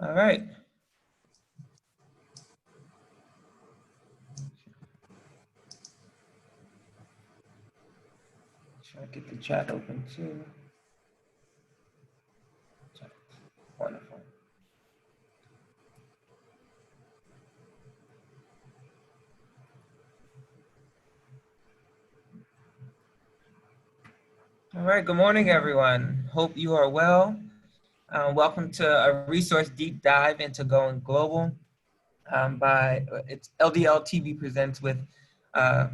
All right. Try to get the chat open too. Wonderful. All right, good morning, everyone. Hope you are well. Welcome to a resource deep dive into Going Global it's LDL TV presents with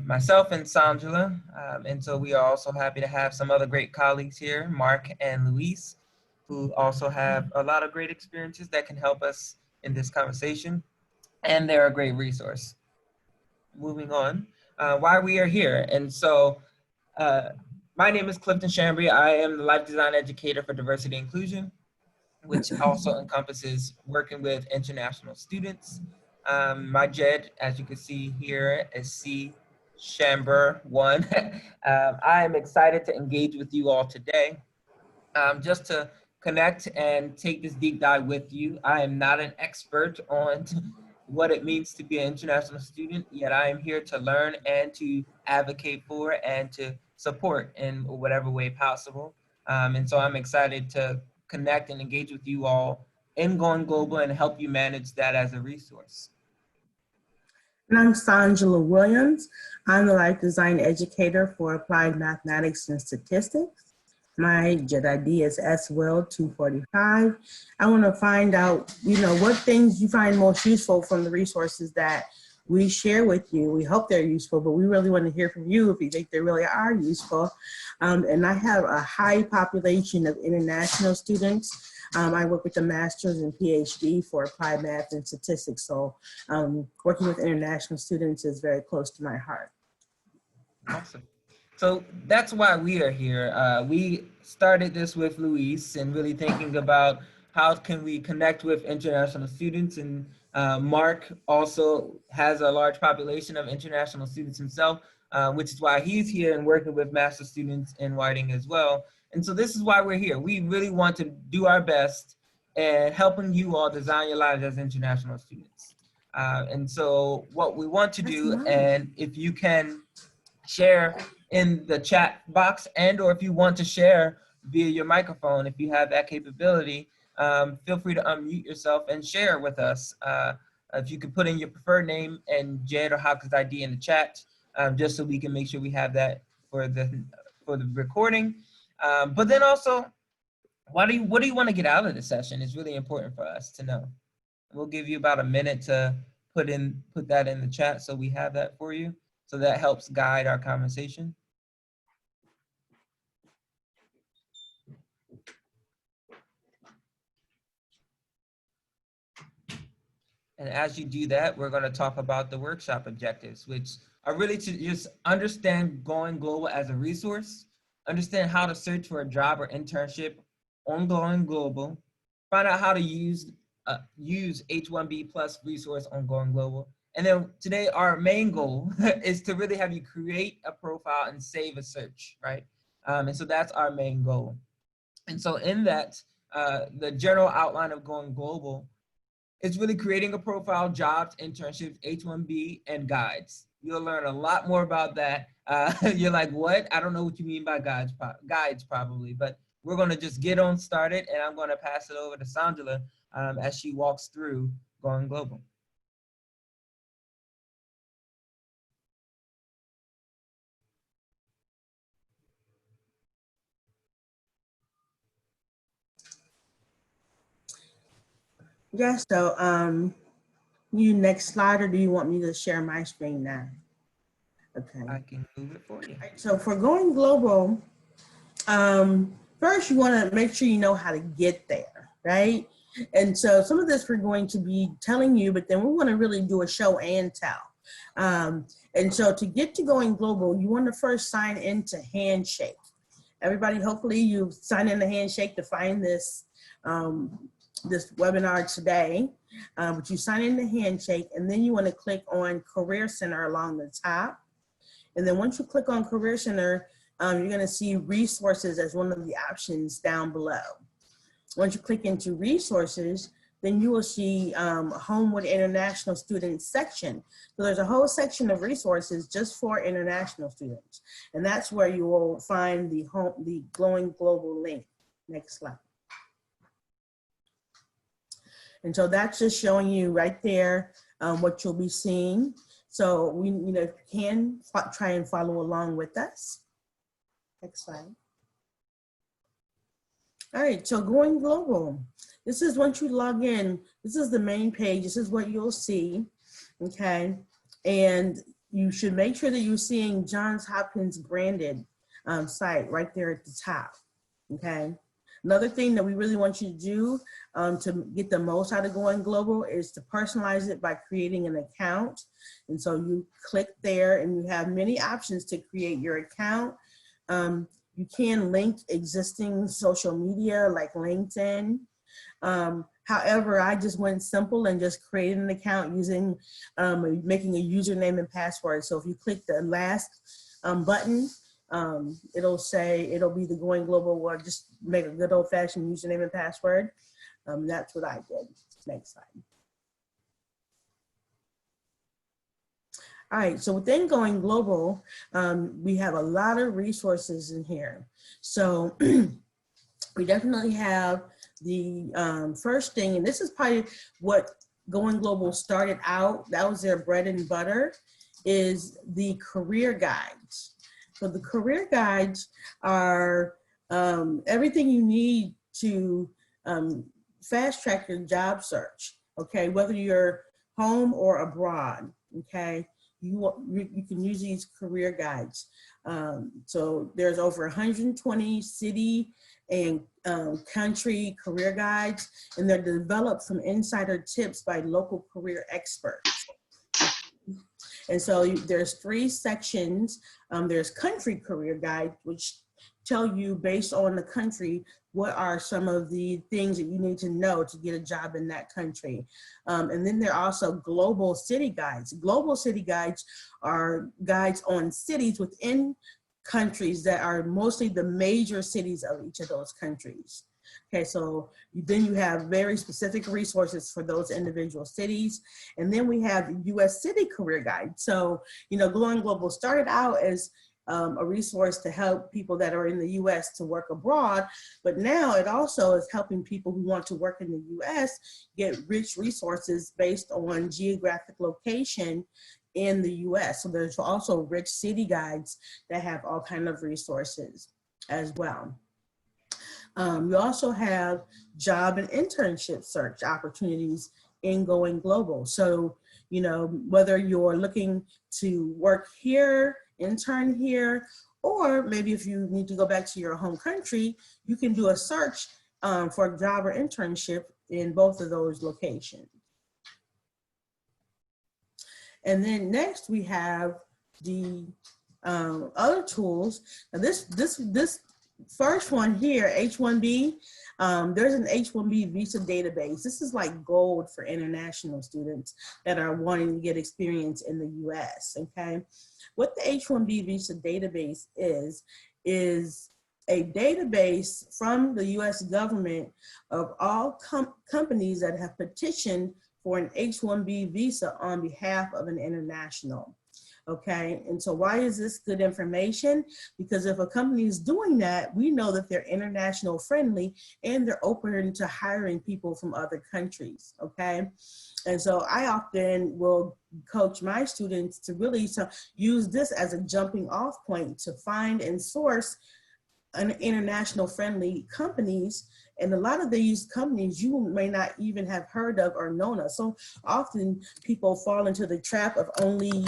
myself and Sandra. And so we are also happy to have some other great colleagues here, Mark and Luis, who also have a lot of great experiences that can help us in this conversation. And they're a great resource. Moving on, why we are here. And so my name is Clifton Chambry. I am the Life Design Educator for Diversity and Inclusion, which also encompasses working with international students. My JED, as you can see here, is C. Chamber 1. I am excited to engage with you all today, just to connect and take this deep dive with you. I am not an expert on what it means to be an international student, yet I am here to learn and to advocate for and to support in whatever way possible. And so I'm excited to connect and engage with you all in Going Global and help you manage that as a resource. And I'm Sandra Williams. I'm the Life Design Educator for Applied Mathematics and Statistics. My JED ID is SWIL245. I want to find out, what things you find most useful from the resources that we share with you. We hope they're useful, but we really want to hear from you if you think they really are useful. And I have a high population of international students. I work with a master's and PhD for applied math and statistics. So working with international students is very close to my heart. Awesome. So that's why we are here. We started this with Luis and really thinking about how can we connect with international students, and Mark also has a large population of international students himself, which is why he's here and working with master students in Whiting as well. And so this is why we're here. We really want to do our best in helping you all design your lives as international students. And so what we want to do, and if you can share in the chat box, and or if you want to share via your microphone, if you have that capability, feel free to unmute yourself and share with us. If you could put in your preferred name and JED or Hopkins ID in the chat, just so we can make sure we have that for the recording. But then also, what do you want to get out of the session? It's really important for us to know. We'll give you about a minute to put that in the chat so we have that for you. So that helps guide our conversation. And as you do that, we're going to talk about the workshop objectives, which are really to just understand Going Global as a resource, understand how to search for a job or internship on Going Global, find out how to use H1B plus resource on Going Global. And then today, our main goal is to really have you create a profile and save a search, right? And so that's our main goal. And so in that, the general outline of Going Global is really creating a profile, jobs, internships, H1B, and guides. You'll learn a lot more about that. You're like, what? I don't know what you mean by guides probably, but we're gonna just get on started, and I'm gonna pass it over to Sandra as she walks through Going Global. Yes, so you next slide, or do you want me to share my screen now? Okay. I can move it for you. So for Going Global, first you want to make sure you know how to get there, right? And so some of this we're going to be telling you, but then we want to really do a show and tell. And so to get to Going Global, you want to first sign into Handshake. Everybody, hopefully you sign into Handshake to find this this webinar today. But you sign into Handshake, and then you want to click on Career Center along the top. And then once you click on Career Center, you're going to see resources as one of the options down below. Once you click into resources, then you will see Homewood International Students section. So there's a whole section of resources just for international students. And that's where you will find the Goin Global link. Next slide. And so that's just showing you right there what you'll be seeing. So if you can try and follow along with us. Next slide. All right, so Goin Global. This is once you log in, this is the main page. This is what you'll see, okay? And you should make sure that you're seeing Johns Hopkins branded site right there at the top, okay? Another thing that we really want you to do to get the most out of Goin Global is to personalize it by creating an account. And so you click there and you have many options to create your account. You can link existing social media like LinkedIn. However, I just went simple and just created an account using making a username and password. So if you click the last button, it'll be the Goin Global, or just make a good old fashioned username and password. That's what I did. Next slide. All right, so within Goin Global, we have a lot of resources in here. So we definitely have the first thing, and this is probably what Goin Global started out, that was their bread and butter, is the career guides. So the career guides are everything you need to fast track your job search, okay? Whether you're home or abroad, okay? You can use these career guides. So there's over 120 city and country career guides, and they're developed from insider tips by local career experts. And so there's 3 sections. There's country career guide, which tell you based on the country, what are some of the things that you need to know to get a job in that country. And then there are also global city guides. Global city guides are guides on cities within countries that are mostly the major cities of each of those countries. Okay, so then you have very specific resources for those individual cities. And then we have US City Career Guide. So, Goin Global started out as a resource to help people that are in the US to work abroad, but now it also is helping people who want to work in the US get rich resources based on geographic location in the US. So there's also rich city guides that have all kinds of resources as well. You also have job and internship search opportunities in Goin Global. So, whether you're looking to work here, intern here, or maybe if you need to go back to your home country, you can do a search for a job or internship in both of those locations. And then next we have the other tools. Now this first one here, H-1B, there's an H-1B visa database. This is like gold for international students that are wanting to get experience in the US, okay? What the H-1B visa database is a database from the US government of all companies that have petitioned for an H-1B visa on behalf of an international. Okay, and so why is this good information? Because if a company is doing that, we know that they're international friendly and they're open to hiring people from other countries, okay? And so I often will coach my students to really use this as a jumping off point to find and source an international friendly companies. And a lot of these companies you may not even have heard of or known of. So often people fall into the trap of only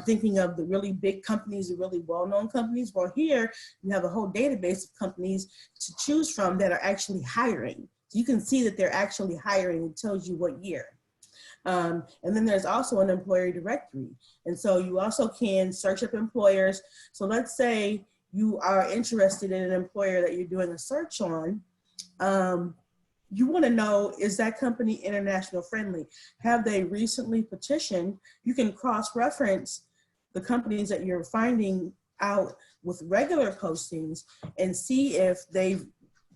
thinking of the really big companies, the really well-known companies. Well, here you have a whole database of companies to choose from that are actually hiring. So you can see that they're actually hiring. It tells you what year. And then there's also an employer directory. And so you also can search up employers. So let's say you are interested in an employer that you're doing a search on. You want to know, is that company international friendly? Have they recently petitioned? You can cross-reference the companies that you're finding out with regular postings and see if they've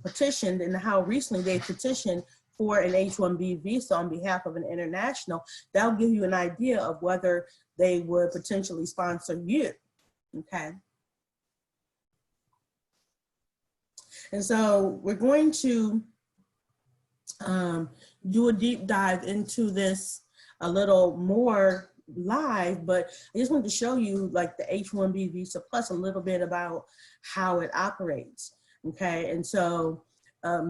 petitioned and how recently they petitioned for an H-1B visa on behalf of an international, that'll give you an idea of whether they would potentially sponsor you, okay? And so we're going to do a deep dive into this a little more live, but I just wanted to show you like the H-1B visa plus a little bit about how it operates, okay? And so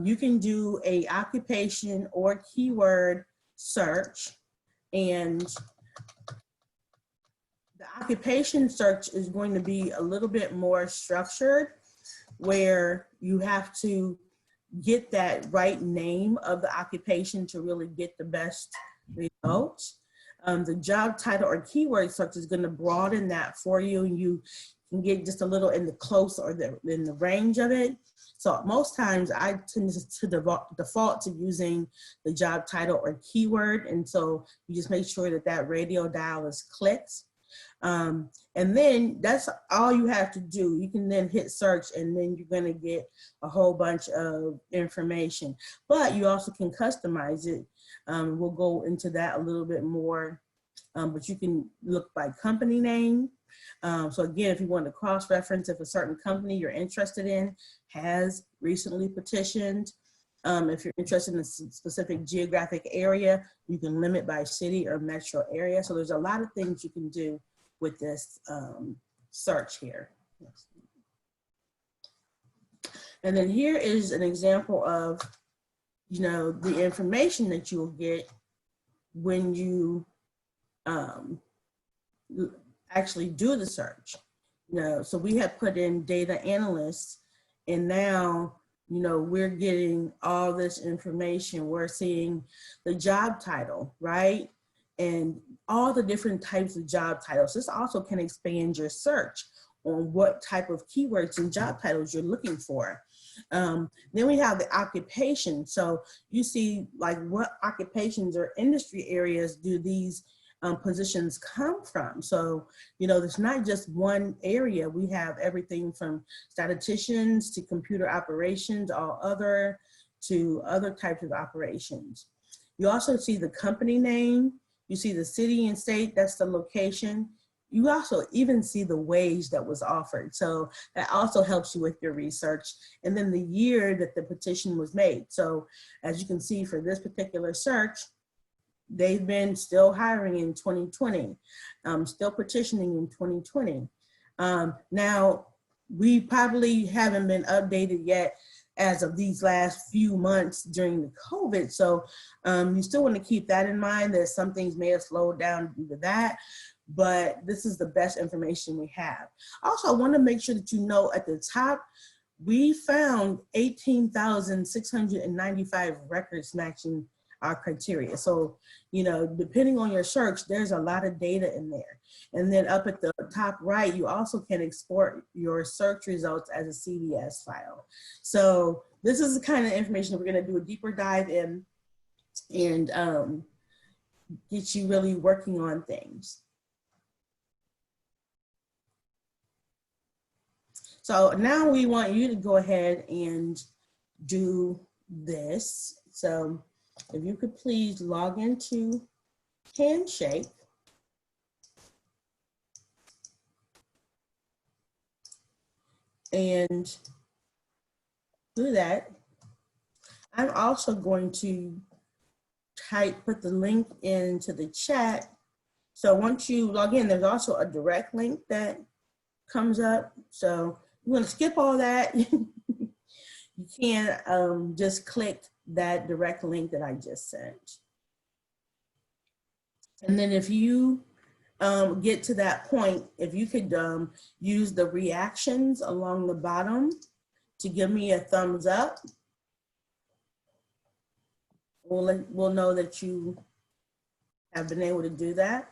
you can do a occupation or keyword search, and the occupation search is going to be a little bit more structured, where you have to get that right name of the occupation to really get the best results. The job title or keyword search is going to broaden that for you, and you can get just a little in the close or in the range of it. So most times I tend to default to using the job title or keyword, and so you just make sure that that radio dial is clicked. And then that's all you have to do. You can then hit search, and then you're going to get a whole bunch of information, but you also can customize it. We'll go into that a little bit more, but you can look by company name. So again, if you want to cross-reference if a certain company you're interested in has recently petitioned, if you're interested in a specific geographic area, you can limit by city or metro area. So there's a lot of things you can do with this search here. And then here is an example of, you know, the information that you will get when you actually do the search. You know, so we have put in data analysts, and now, you know, we're getting all this information. We're seeing the job title, right? And all the different types of job titles. This also can expand your search on what type of keywords and job titles you're looking for. Then we have the occupation. So you see like what occupations or industry areas do these positions come from. So, you know, there's not just one area. We have everything from statisticians to computer operations, all other, to other types of operations. You also see the company name. You see the city and state, that's the location. You also even see the wage that was offered. So that also helps you with your research. And then the year that the petition was made. So as you can see for this particular search, they've been still hiring in 2020, still petitioning in 2020. Now, we probably haven't been updated yet as of these last few months during the COVID. So you still want to keep that in mind, that some things may have slowed down due to that, but this is the best information we have. Also, I want to make sure that you know at the top, we found 18,695 records matching our criteria. So, you know, depending on your search, there's a lot of data in there. And then up at the top right, you also can export your search results as a CDS file. So this is the kind of information that we're going to do a deeper dive in and get you really working on things. So now we want you to go ahead and do this. So if you could please log into Handshake. And do that. I'm also going to put the link into the chat. So once you log in, there's also a direct link that comes up. So you want to skip all that. You can just click that direct link that I just sent. And then if you get to that point, if you could use the reactions along the bottom to give me a thumbs up, we'll know that you have been able to do that.